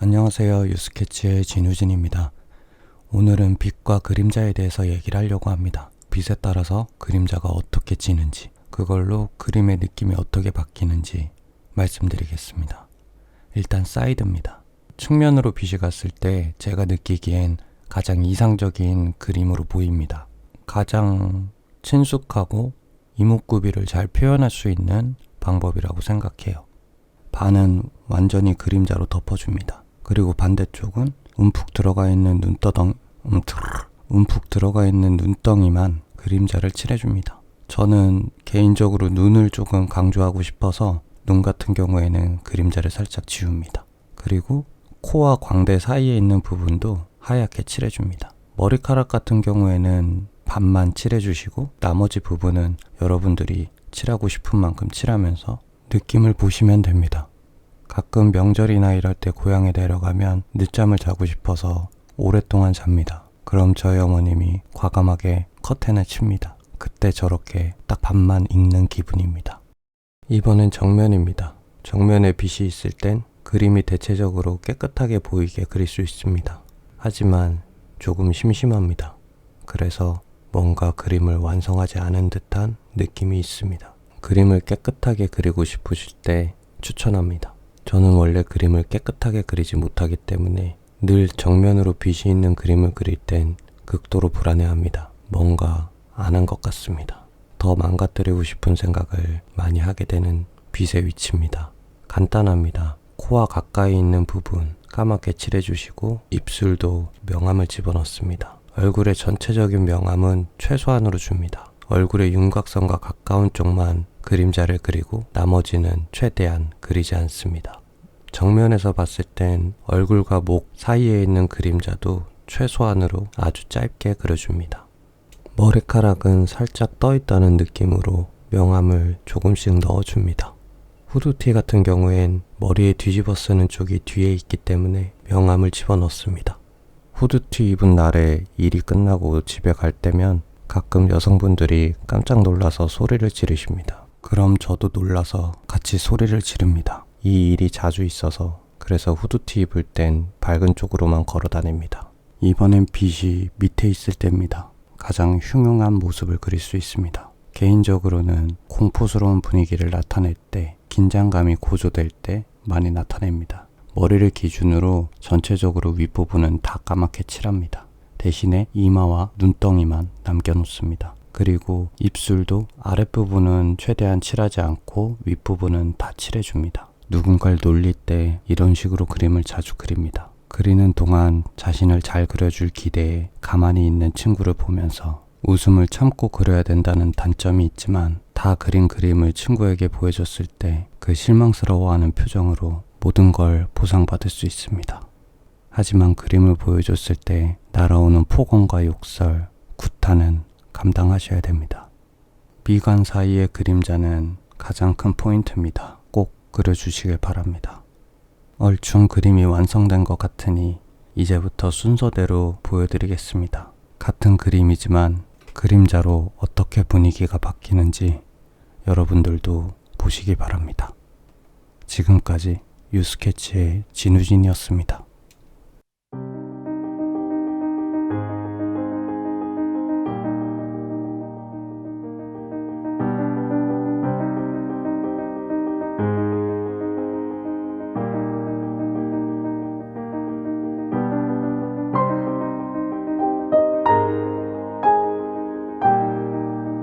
안녕하세요. 유스케치의 진우진입니다. 오늘은 빛과 그림자에 대해서 얘기를 하려고 합니다. 빛에 따라서 그림자가 어떻게 지는지, 그걸로 그림의 느낌이 어떻게 바뀌는지 말씀드리겠습니다. 일단 사이드입니다. 측면으로 빛이 갔을 때 제가 느끼기엔 가장 이상적인 그림으로 보입니다. 가장 친숙하고 이목구비를 잘 표현할 수 있는 방법이라고 생각해요. 반은 완전히 그림자로 덮어줍니다. 그리고 반대쪽은 움푹 들어가 있는 눈덩이만 그림자를 칠해줍니다. 저는 개인적으로 눈을 조금 강조하고 싶어서 눈 같은 경우에는 그림자를 살짝 지웁니다. 그리고 코와 광대 사이에 있는 부분도 하얗게 칠해줍니다. 머리카락 같은 경우에는 반만 칠해주시고 나머지 부분은 여러분들이 칠하고 싶은 만큼 칠하면서 느낌을 보시면 됩니다. 가끔 명절이나 이럴 때 고향에 내려가면 늦잠을 자고 싶어서 오랫동안 잡니다. 그럼 저희 어머님이 과감하게 커튼을 칩니다. 그때 저렇게 딱 반만 읽는 기분입니다. 이번엔 정면입니다. 정면에 빛이 있을 땐 그림이 대체적으로 깨끗하게 보이게 그릴 수 있습니다. 하지만 조금 심심합니다. 그래서 뭔가 그림을 완성하지 않은 듯한 느낌이 있습니다. 그림을 깨끗하게 그리고 싶으실 때 추천합니다. 저는 원래 그림을 깨끗하게 그리지 못하기 때문에 늘 정면으로 빛이 있는 그림을 그릴 땐 극도로 불안해합니다. 뭔가 안 한 것 같습니다. 더 망가뜨리고 싶은 생각을 많이 하게 되는 빛의 위치입니다. 간단합니다. 코와 가까이 있는 부분 까맣게 칠해주시고 입술도 명암을 집어넣습니다. 얼굴의 전체적인 명암은 최소한으로 줍니다. 얼굴의 윤곽선과 가까운 쪽만 그림자를 그리고 나머지는 최대한 그리지 않습니다. 정면에서 봤을 땐 얼굴과 목 사이에 있는 그림자도 최소한으로 아주 짧게 그려줍니다. 머리카락은 살짝 떠있다는 느낌으로 명암을 조금씩 넣어줍니다. 후드티 같은 경우엔 머리에 뒤집어 쓰는 쪽이 뒤에 있기 때문에 명암을 집어넣습니다. 후드티 입은 날에 일이 끝나고 집에 갈 때면 가끔 여성분들이 깜짝 놀라서 소리를 지르십니다. 그럼 저도 놀라서 같이 소리를 지릅니다. 이 일이 자주 있어서 그래서 후드티 입을 땐 밝은 쪽으로만 걸어 다닙니다. 이번엔 빛이 밑에 있을 때입니다. 가장 흉흉한 모습을 그릴 수 있습니다. 개인적으로는 공포스러운 분위기를 나타낼 때, 긴장감이 고조될 때 많이 나타냅니다. 머리를 기준으로 전체적으로 윗부분은 다 까맣게 칠합니다. 대신에 이마와 눈덩이만 남겨놓습니다. 그리고 입술도 아랫부분은 최대한 칠하지 않고 윗부분은 다 칠해줍니다. 누군가를 놀릴 때 이런 식으로 그림을 자주 그립니다. 그리는 동안 자신을 잘 그려줄 기대에 가만히 있는 친구를 보면서 웃음을 참고 그려야 된다는 단점이 있지만 다 그린 그림을 친구에게 보여줬을 때 그 실망스러워하는 표정으로 모든 걸 보상받을 수 있습니다. 하지만 그림을 보여줬을 때 날아오는 폭언과 욕설, 구타는 감당하셔야 됩니다. 미간 사이의 그림자는 가장 큰 포인트입니다. 꼭 그려주시길 바랍니다. 얼추 그림이 완성된 것 같으니 이제부터 순서대로 보여드리겠습니다. 같은 그림이지만 그림자로 어떻게 분위기가 바뀌는지 여러분들도 보시기 바랍니다. 지금까지 유스케치의 진우진이었습니다.